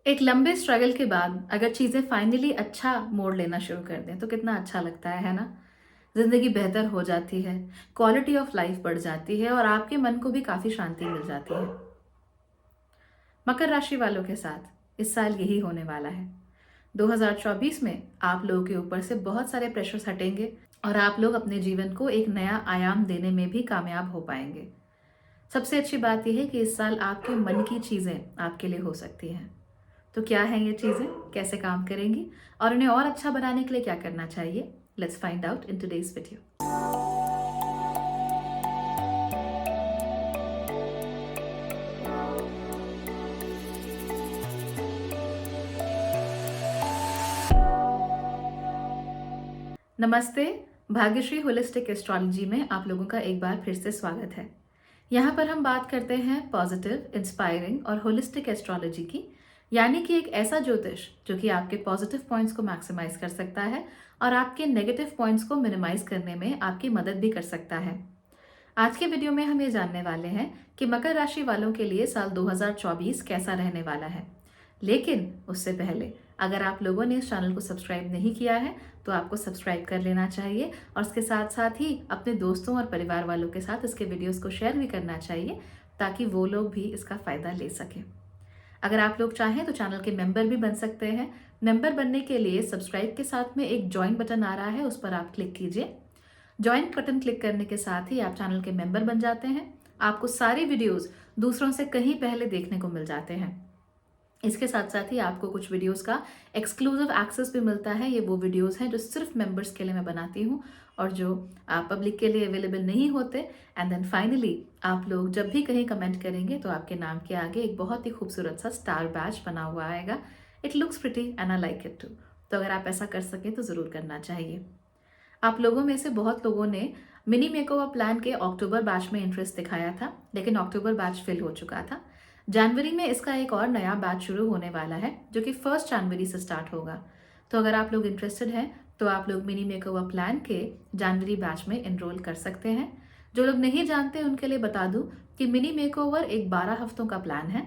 एक लंबे स्ट्रगल के बाद अगर चीज़ें फाइनली अच्छा मोड़ लेना शुरू कर दें तो कितना अच्छा लगता है ना? ज़िंदगी बेहतर हो जाती है, क्वालिटी ऑफ लाइफ बढ़ जाती है और आपके मन को भी काफ़ी शांति मिल जाती है। मकर राशि वालों के साथ इस साल यही होने वाला है। 2024 में आप लोगों के ऊपर से बहुत सारे प्रेशर्स हटेंगे और आप लोग अपने जीवन को एक नया आयाम देने में भी कामयाब हो पाएंगे। सबसे अच्छी बात यह है कि इस साल आपके मन की चीज़ें आपके लिए हो सकती हैं। तो क्या हैं ये चीज़ें, कैसे काम करेंगी और उन्हें और अच्छा बनाने के लिए क्या करना चाहिए? Let's find out in today's video. नमस्ते। भाग्यश्री होलिस्टिक एस्ट्रोलॉजी में आप लोगों का एक बार फिर से स्वागत है। यहाँ पर हम बात करते हैं पॉजिटिव, इंस्पायरिंग और होलिस्टिक एस्ट्रोलॉजी की, यानी कि एक ऐसा ज्योतिष जो कि आपके पॉजिटिव पॉइंट्स को मैक्सिमाइज कर सकता है और आपके नेगेटिव पॉइंट्स को मिनिमाइज करने में आपकी मदद भी कर सकता है। आज के वीडियो में हम ये जानने वाले हैं कि मकर राशि वालों के लिए साल 2024 कैसा रहने वाला है। लेकिन उससे पहले अगर आप लोगों ने इस चैनल को सब्सक्राइब नहीं किया है तो आपको सब्सक्राइब कर लेना चाहिए और इसके साथ साथ ही अपने दोस्तों और परिवार वालों के साथ इसके वीडियोस को शेयर भी करना चाहिए ताकि वो लोग भी इसका फ़ायदा ले सकें। अगर आप लोग चाहें तो चैनल के मेंबर भी बन सकते हैं। मेंबर बनने के लिए सब्सक्राइब के साथ में एक ज्वाइन बटन आ रहा है, उस पर आप क्लिक कीजिए। ज्वाइन बटन क्लिक करने के साथ ही आप चैनल के मेंबर बन जाते हैं। आपको सारी वीडियोस दूसरों से कहीं पहले देखने को मिल जाते हैं। इसके साथ साथ ही आपको कुछ वीडियोस का एक्सक्लूसिव एक्सेस भी मिलता है। ये वो वीडियोस हैं जो सिर्फ मेंबर्स के लिए मैं बनाती हूँ और जो पब्लिक के लिए अवेलेबल नहीं होते। एंड देन फाइनली आप लोग जब भी कहीं कमेंट करेंगे तो आपके नाम के आगे एक बहुत ही खूबसूरत सा स्टार बैच बना हुआ आएगा। It looks pretty and I like it too. तो अगर आप ऐसा कर सकें तो ज़रूर करना चाहिए। आप लोगों में से बहुत लोगों ने मिनी मेकओवर प्लान के अक्टूबर बैच में इंटरेस्ट दिखाया था, लेकिन अक्टूबर बैच फिल हो चुका था। जनवरी में इसका एक और नया बैच शुरू होने वाला है जो कि 1 जनवरी से स्टार्ट होगा। तो अगर आप लोग इंटरेस्टेड हैं तो आप लोग मिनी मेकओवर प्लान के जनवरी बैच में एनरोल कर सकते हैं। जो लोग नहीं जानते उनके लिए बता दूं कि मिनी मेकओवर एक 12 हफ्तों का प्लान है।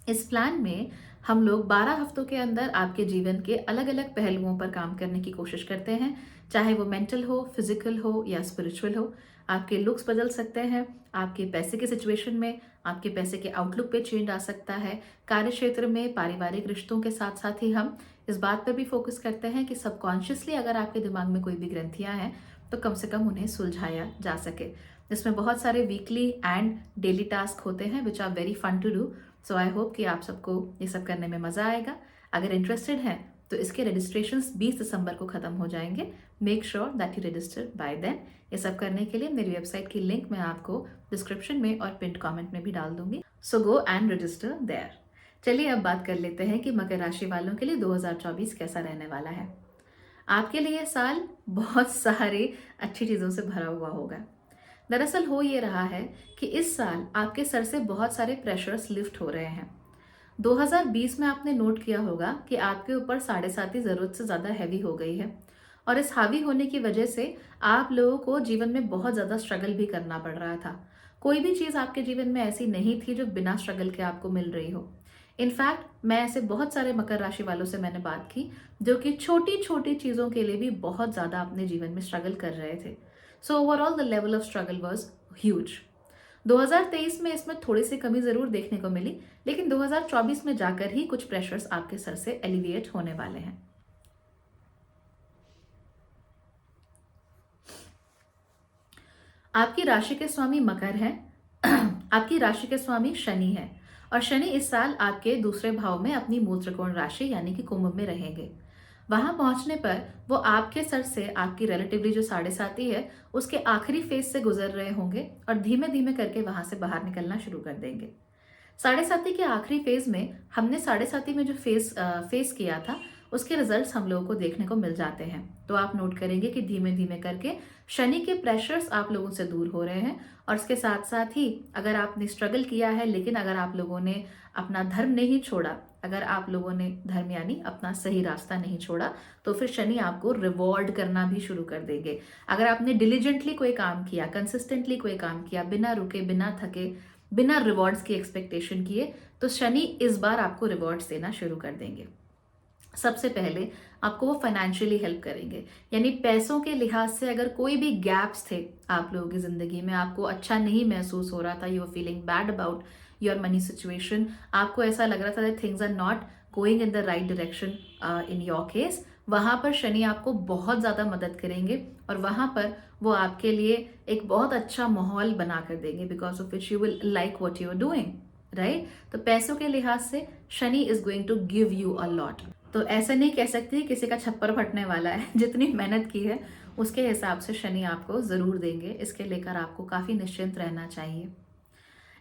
इस प्लान में हम लोग 12 हफ्तों के अंदर आपके जीवन के अलग अलग पहलुओं पर काम करने की कोशिश करते हैं, चाहे वो मेंटल हो, फिजिकल हो या स्पिरिचुअल हो। आपके लुक्स बदल सकते हैं, आपके पैसे के सिचुएशन में, आपके पैसे के आउटलुक पे चेंज आ सकता है। कार्य क्षेत्र में पारिवारिक रिश्तों के साथ साथ ही हम इस बात पर भी फोकस करते हैं कि सबकॉन्शियसली अगर आपके दिमाग में कोई भी ग्रंथियां हैं तो कम से कम उन्हें सुलझाया जा सके। इसमें बहुत सारे वीकली एंड डेली टास्क होते हैं which are very fun to do. So I hope कि आप सबको ये सब करने में मज़ा आएगा। अगर इंटरेस्टेड हैं तो इसके रजिस्ट्रेशंस 20 दिसंबर को ख़त्म हो जाएंगे। Make sure that you register by then. ये सब करने के लिए मेरी वेबसाइट की लिंक मैं आपको डिस्क्रिप्शन में और पिन कमेंट में भी डाल दूंगी। सो गो एंड रजिस्टर देयर। चलिए अब बात कर लेते हैं कि मकर राशि वालों के लिए 2024 कैसा रहने वाला है। आपके लिए ये साल बहुत सारी अच्छी चीज़ों से भरा हुआ होगा। दरअसल हो ये रहा है कि इस साल आपके सर से बहुत सारे प्रेशर्स लिफ्ट हो रहे हैं। 2020 में आपने नोट किया होगा कि आपके ऊपर साढ़े साती ज़रूरत से ज़्यादा हैवी हो गई है और इस हावी होने की वजह से आप लोगों को जीवन में बहुत ज़्यादा स्ट्रगल भी करना पड़ रहा था। कोई भी चीज़ आपके जीवन में ऐसी नहीं थी जो बिना स्ट्रगल के आपको मिल रही हो। इनफैक्ट मैं ऐसे बहुत सारे मकर राशि वालों से मैंने बात की जो कि छोटी छोटी चीज़ों के लिए भी बहुत ज़्यादा अपने जीवन में स्ट्रगल कर रहे थे। So overall the level of struggle was huge. 2023 में इसमें थोड़ी सी कमी जरूर देखने को मिली, लेकिन 2024 में जाकर ही कुछ प्रेशर्स आपके सर से एलिविएट होने वाले हैं। आपकी राशि के स्वामी मकर हैं। आपकी राशि के स्वामी शनि है और शनि इस साल आपके दूसरे भाव में अपनी मूल त्रिकोण राशि यानी कि कुंभ में रहेंगे। वहां पहुंचने पर वो आपके सर से आपकी रिलेटिवली जो साढ़े साती है उसके आखिरी फेज से गुजर रहे होंगे और धीमे धीमे करके वहां से बाहर निकलना शुरू कर देंगे। साढ़े साती के आखिरी फेज में हमने साढ़े साती में जो फेस किया था उसके रिजल्ट्स हम लोगों को देखने को मिल जाते हैं। तो आप नोट करेंगे कि धीमे धीमे करके शनि के प्रेशर्स आप लोगों से दूर हो रहे हैं और इसके साथ साथ ही अगर आपने स्ट्रगल किया है लेकिन अगर आप लोगों ने अपना धर्म नहीं छोड़ा, अगर आप लोगों ने धर्म यानी अपना सही रास्ता नहीं छोड़ा, तो फिर शनि आपको रिवॉर्ड करना भी शुरू कर देंगे। अगर आपने डिलीजेंटली कोई काम किया, कंसिस्टेंटली कोई काम किया, बिना रुके बिना थके, बिना रिवॉर्ड्स की एक्सपेक्टेशन किए, तो शनि इस बार आपको रिवॉर्ड्स देना शुरू कर देंगे। सबसे पहले आपको वो फाइनेंशियली हेल्प करेंगे, यानी पैसों के लिहाज से अगर कोई भी गैप्स थे आप लोगों की ज़िंदगी में, आपको अच्छा नहीं महसूस हो रहा था, you are feeling bad about your money situation, आपको ऐसा लग रहा था that things are not going in the right direction in your case, वहाँ पर शनि आपको बहुत ज़्यादा मदद करेंगे और वहाँ पर वो आपके लिए एक बहुत अच्छा माहौल बना कर देंगे, because of which you will like what you are doing, right. तो पैसों के लिहाज से Shani is going to give you a lot. तो ऐसा नहीं कह सकती किसी का छप्पर फटने वाला है, जितनी मेहनत की है उसके हिसाब से शनि आपको ज़रूर देंगे, इसके लेकर आपको काफ़ी निश्चिंत रहना चाहिए।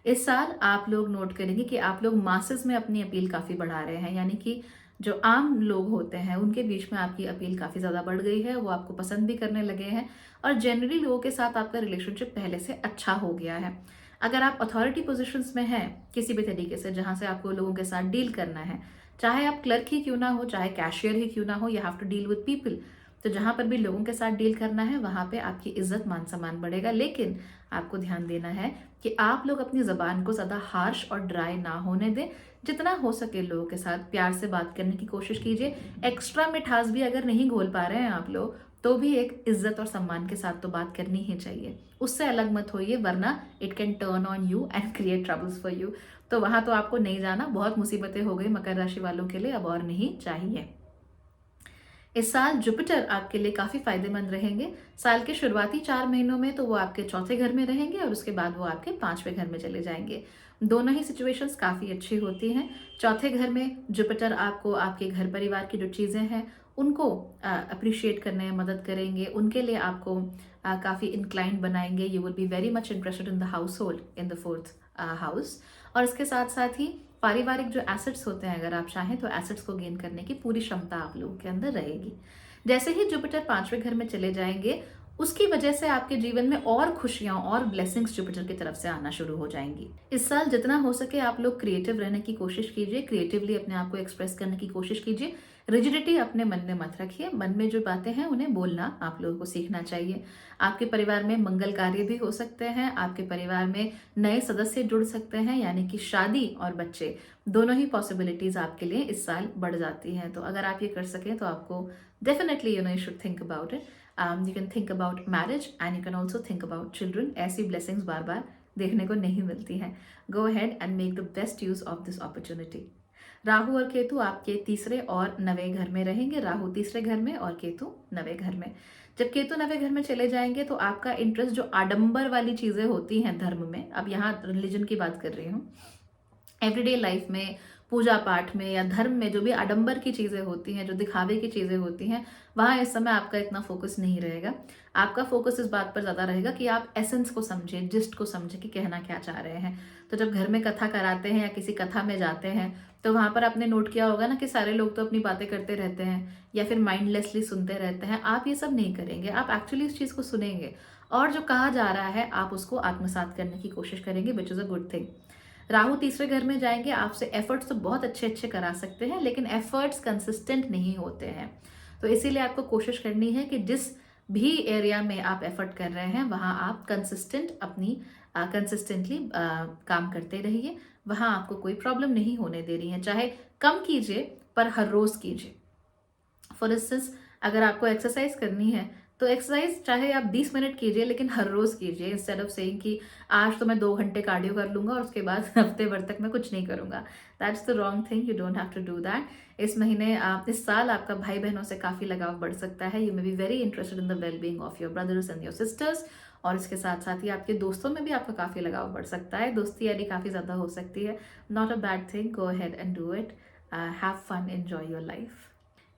इस साल आप लोग नोट करेंगे कि आप लोग मासेस में अपनी अपील काफ़ी बढ़ा रहे हैं, यानी कि जो आम लोग होते हैं उनके बीच में आपकी अपील काफ़ी ज़्यादा बढ़ गई है, वो आपको पसंद भी करने लगे हैं और जनरली लोगों के साथ आपका रिलेशनशिप पहले से अच्छा हो गया है। अगर आप अथॉरिटी पोजीशंस में हैं किसी भी तरीके से जहाँ से आपको लोगों के साथ डील करना है, चाहे आप क्लर्क ही क्यों ना हो, चाहे कैशियर ही क्यों ना हो, you have to deal with people, तो जहाँ पर भी लोगों के साथ डील करना है वहाँ पे आपकी इज्जत मान सम्मान बढ़ेगा। लेकिन आपको ध्यान देना है कि आप लोग अपनी ज़बान को ज़्यादा हार्श और ड्राई ना होने दें, जितना हो सके लोगों के साथ प्यार से बात करने की कोशिश कीजिए। एक्स्ट्रा मिठास भी अगर नहीं घोल पा रहे हैं आप लोग, तो भी एक इज्जत और सम्मान के साथ तो बात करनी ही चाहिए, उससे अलग मत होइए, वरना it can turn on you and create troubles for you. तो वहाँ तो आपको नहीं जाना, बहुत मुसीबतें हो गई मकर राशि वालों के लिए, अब और नहीं चाहिए। इस साल जुपिटर आपके लिए काफ़ी फायदेमंद रहेंगे। साल के शुरुआती 4 महीनों में तो वो आपके चौथे घर में रहेंगे और उसके बाद वो आपके 5वें घर में चले जाएंगे। दोनों ही सिचुएशंस काफ़ी अच्छी होती हैं। चौथे घर में जुपिटर आपको आपके घर परिवार की जो चीज़ें हैं उनको अप्रिशिएट करने में मदद करेंगे, उनके लिए आपको काफ़ी इंक्लाइंड बनाएंगे। You will be very much interested in the house hold in the 4th house. और इसके साथ साथ ही पारिवारिक जो एसेट्स होते हैं, अगर आप चाहें तो एसेट्स को गेन करने की पूरी क्षमता आप लोगों के अंदर रहेगी। जैसे ही जुपिटर 5वें घर में चले जाएंगे, उसकी वजह से आपके जीवन में और खुशियां और ब्लेसिंग्स जुपिटर की तरफ से आना शुरू हो जाएंगी। इस साल जितना हो सके आप लोग क्रिएटिव रहने की कोशिश कीजिए, क्रिएटिवली अपने आप को एक्सप्रेस करने की कोशिश कीजिए। रिजिडिटी अपने मन में मत रखिए, मन में जो बातें हैं उन्हें बोलना आप लोगों को सीखना चाहिए। आपके परिवार में मंगल कार्य भी हो सकते हैं, आपके परिवार में नए सदस्य जुड़ सकते हैं, यानी कि शादी और बच्चे दोनों ही पॉसिबिलिटीज आपके लिए इस साल बढ़ जाती हैं। तो अगर आप ये कर सकें तो आपको definitely you should think about it. You can think about marriage and you can also think about children. ऐसी ब्लेसिंग्स बार बार देखने को नहीं मिलती हैं। गो ahead and make the best use of this opportunity. Rahu और केतु आपके तीसरे और 9वें घर में रहेंगे। राहु तीसरे घर में और केतु 9वें घर में। जब केतु 9वें घर में चले जाएंगे तो आपका इंटरेस्ट जो आडंबर वाली चीजें होती हैं धर्म में, अब यहाँ रिलीजन की बात कर रही हूँ, एवरीडे लाइफ में, पूजा पाठ में या धर्म में जो भी आडंबर की चीज़ें होती हैं, जो दिखावे की चीज़ें होती हैं, वहाँ इस समय आपका इतना फोकस नहीं रहेगा। आपका फोकस इस बात पर ज़्यादा रहेगा कि आप एसेंस को समझें, जिस्ट को समझें कि कहना क्या चाह रहे हैं। तो जब घर में कथा कराते हैं या किसी कथा में जाते हैं तो वहाँ पर आपने नोट किया होगा ना कि सारे लोग तो अपनी बातें करते रहते हैं या फिर माइंडलेसली सुनते रहते हैं। आप ये सब नहीं करेंगे, आप एक्चुअली इस चीज़ को सुनेंगे और जो कहा जा रहा है आप उसको आत्मसात करने की कोशिश करेंगे, which is a good thing. Rahu तीसरे घर में जाएंगे, आपसे एफर्ट्स तो बहुत अच्छे अच्छे करा सकते हैं, लेकिन एफर्ट्स कंसिस्टेंट नहीं होते हैं। तो इसीलिए आपको कोशिश करनी है कि जिस भी एरिया में आप एफर्ट कर रहे हैं वहाँ आप कंसिस्टेंटली काम करते रहिए। वहाँ आपको कोई प्रॉब्लम नहीं होने दे रही है, चाहे कम कीजिए पर हर रोज़ कीजिए। फॉर इंस्टेंस अगर आपको एक्सरसाइज करनी है तो एक्सरसाइज चाहे आप 20 मिनट कीजिए लेकिन हर रोज़ कीजिए, इंस्टेड ऑफ सेइंग कि आज तो मैं 2 घंटे कार्डियो कर लूँगा और उसके बाद हफ्ते भर तक मैं कुछ नहीं करूँगा। That's the wrong thing, you don't have to do that. इस महीने इस साल आपका भाई बहनों से काफ़ी लगाव बढ़ सकता है। You may be very interested in the well being of your brothers and your sisters. और इसके साथ साथ ही आपके दोस्तों में भी आपका काफ़ी लगाव बढ़ सकता है, दोस्ती यानी काफ़ी ज़्यादा हो सकती है। Not a bad thing, go ahead and do it, have fun, enjoy your life.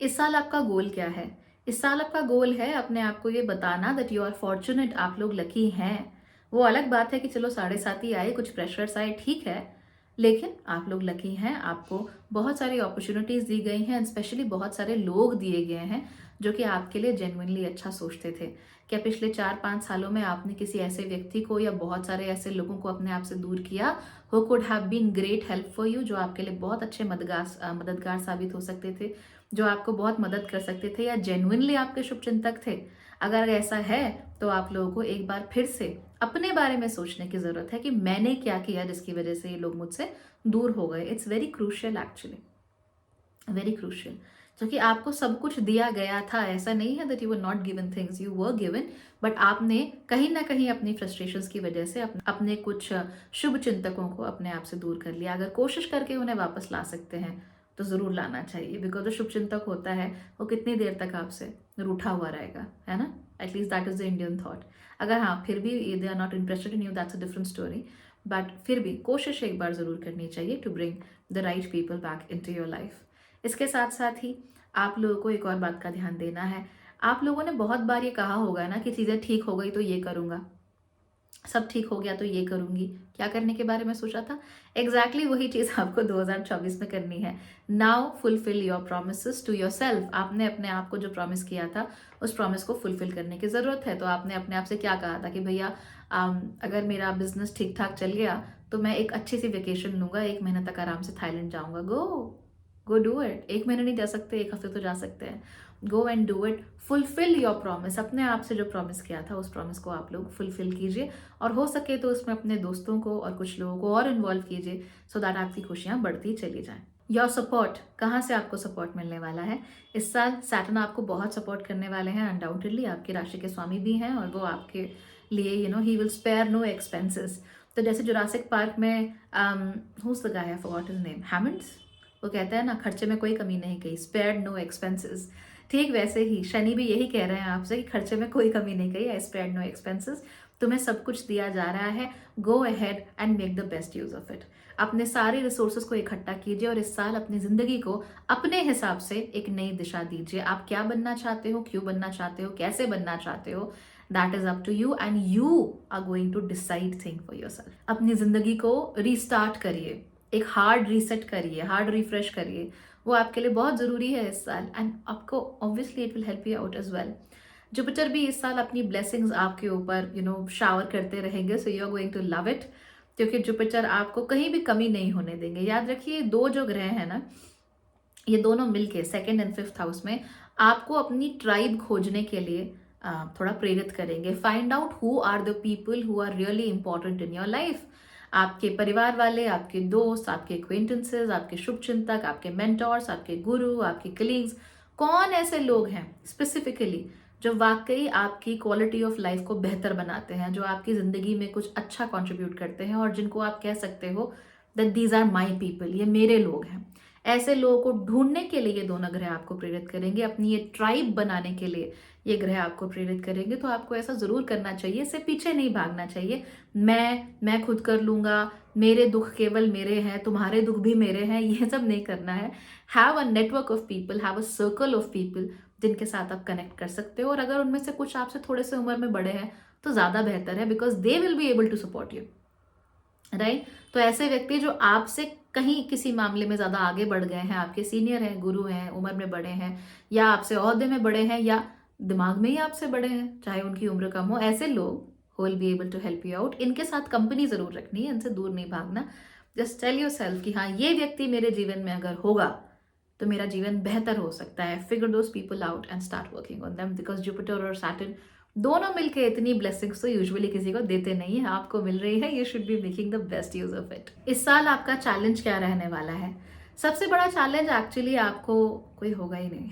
इस साल आपका गोल क्या है? इस साल आपका गोल है अपने आप को ये बताना दैट यू आर फॉर्चुनेट, आप लोग लकी हैं। वो अलग बात है कि चलो 7.5 ही आए, कुछ प्रेशर्स आए, ठीक है, लेकिन आप लोग लकी हैं। आपको बहुत सारी अपॉर्चुनिटीज़ दी गई हैं, स्पेशली बहुत सारे लोग दिए गए हैं जो कि आपके लिए जेन्युइनली अच्छा सोचते थे। क्या पिछले 4-5 सालों में आपने किसी ऐसे व्यक्ति को या बहुत सारे ऐसे लोगों को अपने आप से दूर किया who could have been great help for you, जो आपके लिए बहुत अच्छे मददगार साबित हो सकते थे, जो आपको बहुत मदद कर सकते थे या जेन्युइनली आपके शुभचिंतक थे? अगर ऐसा है तो आप लोगों को एक बार फिर से अपने बारे में सोचने की ज़रूरत है कि मैंने क्या किया जिसकी वजह से ये लोग मुझसे दूर हो गए। It's very crucial actually, very crucial. क्योंकि आपको सब कुछ दिया गया था, ऐसा नहीं है that you were not given things, you were given, but आपने कहीं ना कहीं अपनी फ्रस्ट्रेशंस की वजह से अपने कुछ शुभ चिंतकों को अपने आप से दूर कर लिया। अगर कोशिश करके उन्हें वापस ला सकते हैं तो ज़रूर लाना चाहिए, बिकॉज जो शुभ चिंतक होता है वो कितनी देर तक आपसे रूठा हुआ रहेगा, है ना। At least that is the Indian thought. अगर हाँ फिर भी they are not interested in you, that's a different story, but फिर भी कोशिश एक बार ज़रूर करनी चाहिए to bring the right people back into your life. इसके साथ साथ ही आप लोगों को एक और बात का ध्यान देना है। आप लोगों ने बहुत बार ये कहा होगा ना कि चीज़ें ठीक हो गई तो ये करूँगा, सब ठीक हो गया तो ये करूँगी। क्या करने के बारे में सोचा था? एग्जैक्टली वही चीज़ आपको 2024 में करनी है। Now fulfil your promises to yourself. आपने अपने आप को जो प्रॉमिस किया था उस प्रॉमिस को फुलफिल करने की ज़रूरत है। तो आपने अपने आप से क्या कहा था कि भैया अगर मेरा बिजनेस ठीक ठाक चल गया तो मैं एक अच्छी सी वेकेशन लूँगा, 1 महीने तक आराम से थाईलैंड जाऊँगा। Go do it. 1 महीने नहीं जा सकते, 1 हफ्ते तो जा सकते हैं। Go and do it, fulfil your promise. अपने आप से जो प्रॉमिस किया था उस प्रॉमिस को आप लोग फुलफिल कीजिए, और हो सके तो उसमें अपने दोस्तों को और कुछ लोगों को और इन्वॉल्व कीजिए, सो दैट आपकी खुशियां बढ़ती चली जाएं। योर सपोर्ट, कहाँ से आपको सपोर्ट मिलने वाला है? इस साल सैटर्न आपको बहुत सपोर्ट करने वाले हैं। अनडाउटेडली आपकी राशि के स्वामी भी हैं और वो आपके लिए he will spare no expenses. तो जैसे जुरासिक पार्क में who's the guy, I forgot his name, Hammond's, वो कहता है ना, खर्चे में कोई कमी नहीं की, स्पेयर्ड नो एक्सपेंसेस। ठीक वैसे ही शनि भी यही कह रहे हैं आपसे कि खर्चे में कोई कमी नहीं की, आई स्पेयर्ड नो एक्सपेंसेस। तुम्हें सब कुछ दिया जा रहा है, गो ahead and make the best use of it. अपने सारे रिसोर्सेज को इकट्ठा कीजिए और इस साल अपनी जिंदगी को अपने हिसाब से एक नई दिशा दीजिए। आप क्या बनना चाहते हो, क्यों बनना चाहते हो, कैसे बनना चाहते हो, that is up to you and you are going to decide thing for yourself. अपनी जिंदगी को रीस्टार्ट करिए, एक हार्ड रीसेट करिए, हार्ड रिफ्रेश करिए। वो आपके लिए बहुत ज़रूरी है इस साल, एंड आपको obviously it will help you out as well. Jupiter भी इस साल अपनी ब्लेसिंग्स आपके ऊपर शावर करते रहेंगे, so you are going to love it, क्योंकि जुपिटर आपको कहीं भी कमी नहीं होने देंगे। याद रखिए, दो जो ग्रह हैं ना, ये दोनों मिलके 2nd एंड 5th हाउस में आपको अपनी ट्राइब खोजने के लिए थोड़ा प्रेरित करेंगे। Find out who are the people who are really important in your life. आपके परिवार वाले, आपके दोस्त, आपके एक्वेंटेंसेज, आपके शुभचिंतक, आपके मेंटोर्स, आपके गुरु, आपके कलीग्स, कौन ऐसे लोग हैं स्पेसिफिकली जो वाकई आपकी क्वालिटी ऑफ लाइफ को बेहतर बनाते हैं, जो आपकी जिंदगी में कुछ अच्छा कंट्रीब्यूट करते हैं, और जिनको आप कह सकते हो that these are my people, ये मेरे लोग हैं। ऐसे लोगों को ढूंढने के लिए ये दोनों ग्रह आपको प्रेरित करेंगे, अपनी ये ट्राइब बनाने के लिए ये ग्रह आपको प्रेरित करेंगे। तो आपको ऐसा जरूर करना चाहिए, इससे पीछे नहीं भागना चाहिए। मैं खुद कर लूंगा, मेरे दुख केवल मेरे हैं, तुम्हारे दुख भी मेरे हैं, ये सब नहीं करना है। Have a network of people, have a circle of people जिनके साथ आप कनेक्ट कर सकते हो, और अगर उनमें से कुछ आपसे थोड़े से उम्र में बड़े हैं तो ज्यादा बेहतर है, because they will be able to support you, right. तो ऐसे व्यक्ति जो आपसे कहीं किसी मामले में ज्यादा आगे बढ़ गए हैं, आपके सीनियर हैं, गुरु हैं, उम्र में बड़े हैं, या आपसे ओहदे में बड़े हैं, या दिमाग में ही आपसे बड़े हैं, चाहे उनकी उम्र कम हो, ऐसे लोग who will be able to help you out, इनके साथ कंपनी जरूर रखनी है, इनसे दूर नहीं भागना। जस्ट टेल योर सेल्फ कि हाँ, ये व्यक्ति मेरे जीवन में अगर होगा तो मेरा जीवन बेहतर हो सकता है। Figure those people out and start working on them, because Jupiter और सैटर्न दोनों मिलके इतनी ब्लेसिंग्स तो यूजुअली किसी को देते नहीं है, आपको मिल रही है, you should be making the best use of it. इस साल आपका चैलेंज क्या रहने वाला है? सबसे बड़ा चैलेंज एक्चुअली आपको कोई होगा ही नहीं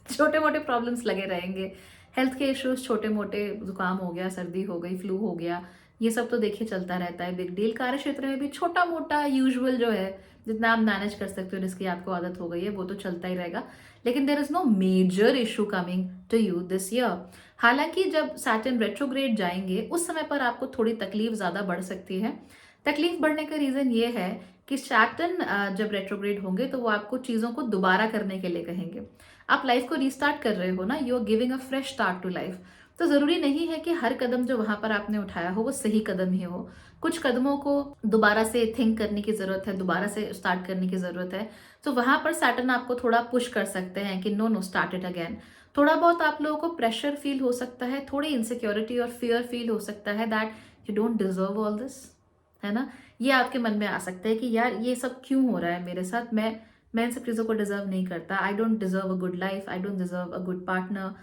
छोटे मोटे प्रॉब्लम्स लगे रहेंगे, हेल्थ के इश्यूज, छोटे मोटे, जुकाम हो गया, सर्दी हो गई, फ्लू हो गया, ये सब तो देखिए चलता रहता है। बिग डील कार्य क्षेत्र में भी छोटा मोटा यूजुअल जो है, जितना आप मैनेज कर सकते हो, जिसकी आपको आदत हो गई है, वो तो चलता ही रहेगा। लेकिन there is no major issue coming to you this year. हालांकि जब सैटर्न रेट्रोग्रेड जाएंगे उस समय पर आपको थोड़ी तकलीफ ज्यादा बढ़ सकती है। तकलीफ बढ़ने का रीजन ये है कि सैटर्न जब रेट्रोग्रेड होंगे तो वो आपको चीजों को दोबारा करने के लिए कहेंगे। आप लाइफ को रीस्टार्ट कर रहे हो ना, you are giving a fresh start to life. तो जरूरी नहीं है कि हर कदम जो वहां पर आपने उठाया हो वो सही कदम ही हो। कुछ कदमों को दोबारा से थिंक करने की जरूरत है, दोबारा से स्टार्ट करने की जरूरत है। तो वहां पर सैटर्न आपको थोड़ा पुश कर सकते हैं कि नो स्टार्ट इट अगेन। थोड़ा बहुत आप लोगों को प्रेशर फील हो सकता है, थोड़ी इनसिक्योरिटी और फियर फील हो सकता है that you don't deserve all this, है ना। ये आपके मन में आ सकता है कि यार ये सब क्यों हो रहा है मेरे साथ, मैं इन सब चीज़ों को डिजर्व नहीं करता, I don't deserve a good life, I don't deserve a good partner.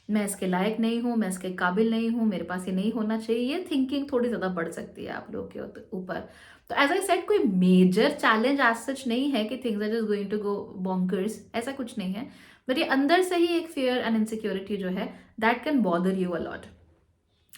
मैं इसके लायक नहीं हूँ, मैं इसके काबिल नहीं हूँ, मेरे पास ये नहीं होना चाहिए, ये थिंकिंग थोड़ी ज़्यादा बढ़ सकती है आप लोगों के ऊपर। तो एज आई सेड, कोई मेजर चैलेंज एज सच नहीं है कि things are just going to go bonkers, ऐसा कुछ नहीं है। बट ये अंदर से ही एक फियर एंड इनसिक्योरिटी जो है, that can bother you a lot.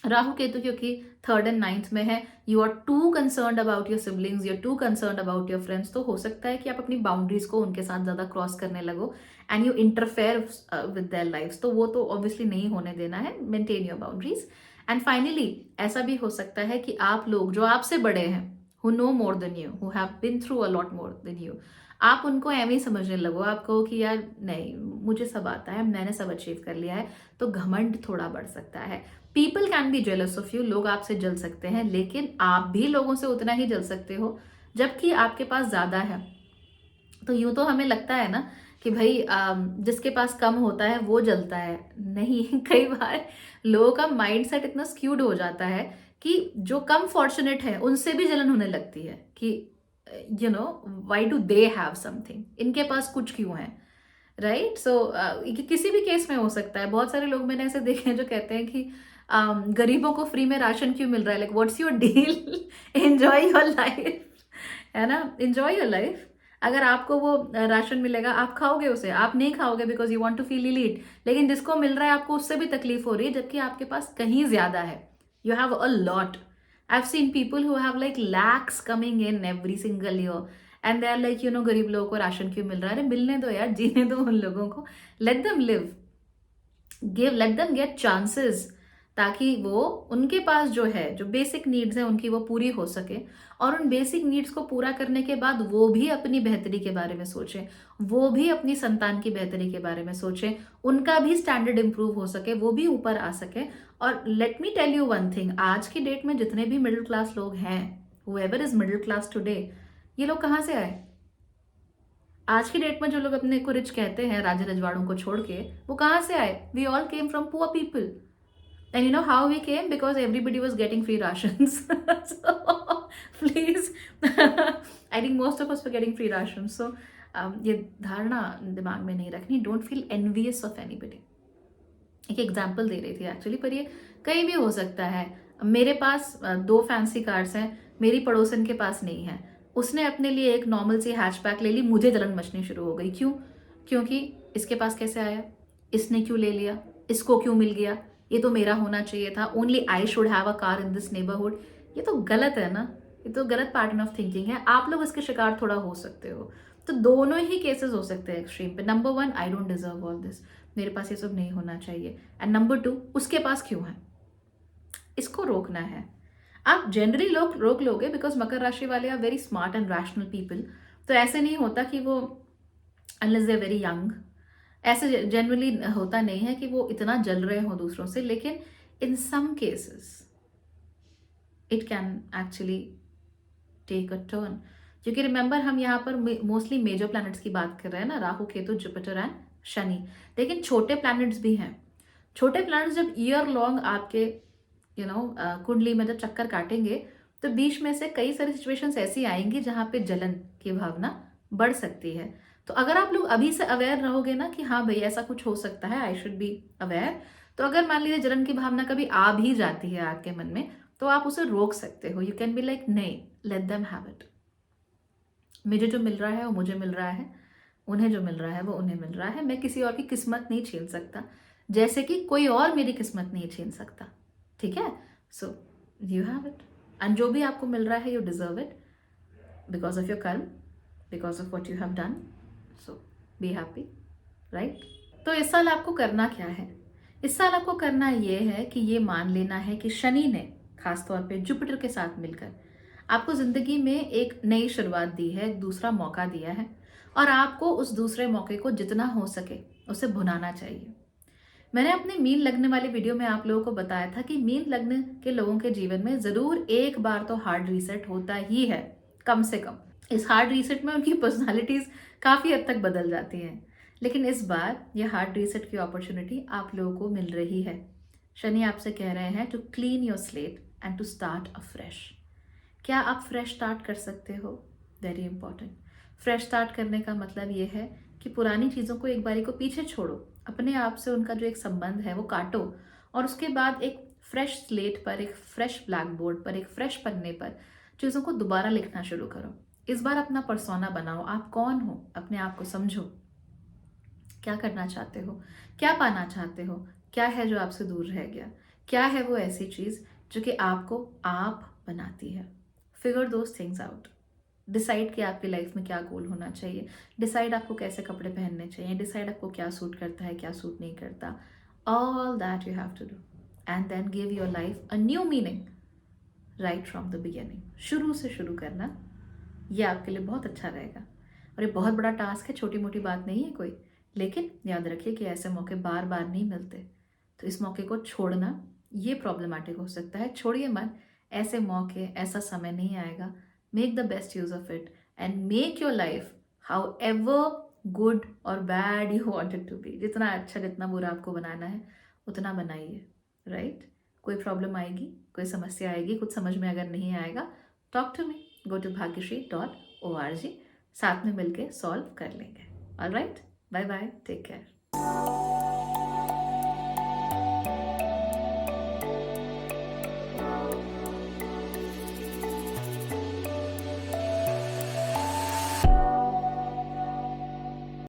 Rahu Ketu क्योंकि 3rd and 9th में है, you are too concerned about your siblings, you are too concerned about your friends, तो हो सकता है कि आप अपनी बाउंड्रीज को उनके साथ ज्यादा क्रॉस करने लगो and you interfere with their lifes. तो वो तो ऑब्वियसली नहीं होने देना है, maintain your boundaries. And finally ऐसा भी हो सकता है कि आप लोग जो आपसे बड़े हैं, who know more than you, who have been through a lot more than you, आप उनको एवं ही समझने लगो। आप कहो कि यार नहीं, मुझे सब आता है, मैंने सब अचीव कर लिया है, तो घमंड थोड़ा बढ़ सकता है। People can be jealous of you, लोग आपसे जल सकते हैं, लेकिन आप भी लोगों से उतना ही जल सकते हो जबकि आपके पास ज्यादा है। तो यूं तो हमें लगता है ना कि भाई जिसके पास कम होता है वो जलता है, नहीं कई बार लोगों का माइंडसेट इतना स्क्यूड हो जाता है कि जो कम फॉर्चुनेट है उनसे भी जलन होने लगती है कि you know why do they have something, इनके पास कुछ क्यों है, राइट। सो किसी भी केस में हो सकता है। बहुत सारे लोग मैंने ऐसे देखे हैं जो कहते हैं कि गरीबों को फ्री में राशन क्यों मिल रहा है, like what's your deal, enjoy your life, है ना, एंजॉय योर लाइफ। अगर आपको वो राशन मिलेगा आप खाओगे उसे, आप नहीं खाओगे because you want to feel elite, लेकिन जिसको मिल रहा है आपको उससे भी तकलीफ हो रही है जबकि आपके पास कहीं ज्यादा है, you have a lot. I've seen people who have like lakhs coming in every single year and they are like, you know, गरीब लोगों को राशन क्यों मिल रहा है, अरे मिलने दो यार, जीने दो उन लोगों को, let them live, let them get chances, ताकि वो उनके पास जो है, जो बेसिक नीड्स है उनकी, वो पूरी हो सके। और उन बेसिक नीड्स को पूरा करने के बाद वो भी अपनी बेहतरी के बारे में सोचें, वो भी अपनी संतान की बेहतरी के बारे में सोचें, उनका भी स्टैंडर्ड इंप्रूव हो सके, वो भी ऊपर आ सके। और let me tell you one thing, आज की डेट में जितने भी मिडिल क्लास लोग हैं, whoever is middle class today, ये लोग कहाँ से आए? आज की डेट में जो लोग अपने को रिच कहते हैं, राजा रजवाड़ों को छोड़ के, वो कहाँ से आए? We all came from poor people. And you know how we came? Because everybody was getting free rations. So please, I think most of us were getting free rations. So ये धारणा दिमाग में नहीं रखनी. Don't feel envious of anybody. एक example दे रही थी actually, पर ये कहीं भी हो सकता है। मेरे पास 2 फैंसी कार्स हैं, मेरी पड़ोसन के पास नहीं है, उसने अपने लिए एक नॉर्मल सी हैचबैक ले ली, मुझे जलन मचनी शुरू हो गई। क्यों? क्योंकि इसके पास कैसे आया, इसने क्यों ले लिया, इसको क्यों मिल गया, ये तो मेरा होना चाहिए था, only I should have a car in this neighbourhood. ये तो गलत है ना, ये तो गलत पैटर्न ऑफ थिंकिंग है। आप लोग इसके शिकार थोड़ा हो सकते हो। तो दोनों ही केसेस हो सकते हैं एक्सट्रीम पे। Number 1, I don't deserve all this, मेरे पास ये सब नहीं होना चाहिए। एंड नंबर 2, उसके पास क्यों है, इसको रोकना है। आप जनरली लोग रोक लोगे बिकॉज मकर राशि वाले are very smart and rational people. तो ऐसे नहीं होता कि वो, अनलेस दे वेरी यंग, ऐसे जनरली होता नहीं है कि वो इतना जल रहे हो दूसरों से, लेकिन in some cases it can actually take a turn. क्योंकि रिमेंबर हम यहाँ पर मोस्टली मेजर प्लैनेट्स की बात कर रहे हैं ना, राहु केतु जुपिटर एंड शनि, लेकिन छोटे प्लैनेट्स भी हैं। छोटे प्लैनेट्स जब ईयर लॉन्ग आपके कुंडली में जब चक्कर काटेंगे, तो बीच में से कई सारी सिचुएशंस ऐसी आएंगी जहां पे जलन की भावना बढ़ सकती है। तो अगर आप लोग अभी से अवेयर रहोगे ना कि हाँ भाई ऐसा कुछ हो सकता है, आई शुड बी अवेयर, तो अगर मान लीजिए जलन की भावना कभी आ भी जाती है आपके मन में, तो आप उसे रोक सकते हो। यू कैन बी लाइक, नहीं, लेट देम हैव इट, मुझे जो मिल रहा है वो मुझे मिल रहा है, उन्हें जो मिल रहा है वो उन्हें मिल रहा है, मैं किसी और की किस्मत नहीं छीन सकता, जैसे कि कोई और मेरी किस्मत नहीं छीन सकता। ठीक है? So you have it, and जो भी आपको मिल रहा है you deserve it because of your karma, because of what you have done. So be happy, right? तो इस साल आपको करना क्या है? इस साल आपको करना ये है कि ये मान लेना है कि शनि ने खासतौर पे जुपिटर के साथ मिलकर आपको जिंदगी में एक नई शुरुआत दी है, एक दूसरा मौका दिया है, और आपको उस दूसरे मौके को जितना हो सके उसे भुनाना चाहिए। मैंने अपने मीन लग्न वाले वीडियो में आप लोगों को बताया था कि मीन लग्न के लोगों के जीवन में जरूर एक बार तो हार्ड रीसेट होता ही है, कम से कम। इस हार्ड रीसेट में उनकी पर्सनालिटीज काफी हद तक बदल जाती हैं, लेकिन इस बार यह हार्ड रीसेट की अपॉर्चुनिटी आप लोगों को मिल रही है। शनि आपसे कह रहे हैं to clean your slate and to start afresh. क्या आप फ्रेश स्टार्ट कर सकते हो? Very important. फ्रेश स्टार्ट करने का मतलब ये है कि पुरानी चीज़ों को एक बारी को पीछे छोड़ो, अपने आप से उनका जो एक संबंध है वो काटो, और उसके बाद एक फ्रेश स्लेट पर, एक फ्रेश ब्लैक बोर्ड पर, एक फ्रेश पन्ने पर चीज़ों को दोबारा लिखना शुरू करो। इस बार अपना पर्सोना बनाओ, आप कौन हो, अपने आप को समझो, क्या करना चाहते हो, क्या पाना चाहते हो, क्या है जो आपसे दूर रह गया, क्या है वो ऐसी चीज़ जो कि आपको आप बनाती है। Figure those things out. Decide कि आपकी लाइफ में क्या गोल होना चाहिए, डिसाइड आपको कैसे कपड़े पहनने चाहिए, डिसाइड आपको क्या सूट करता है, क्या सूट नहीं करता। All that you have to do and then give your life a new meaning right from the beginning. शुरू से शुरू करना, ये आपके लिए बहुत अच्छा रहेगा। और ये बहुत बड़ा टास्क है, छोटी मोटी बात नहीं है कोई, लेकिन याद रखिए कि ऐसे मौके बार बार नहीं मिलते, तो इस मौके को छोड़ना ये प्रॉब्लमेटिक हो सकता है। छोड़िए मत, ऐसे मौके, ऐसा समय नहीं आएगा। Make the best use of it and make your life however good or bad you want it to be. जितना अच्छा, जितना बुरा आपको बनाना है उतना बनाइए, राइट? कोई प्रॉब्लम आएगी, कोई समस्या आएगी, कुछ समझ में अगर नहीं आएगा, talk to me, go to bhagyashree.org, साथ में मिलके सॉल्व कर लेंगे। All right, bye bye, take care.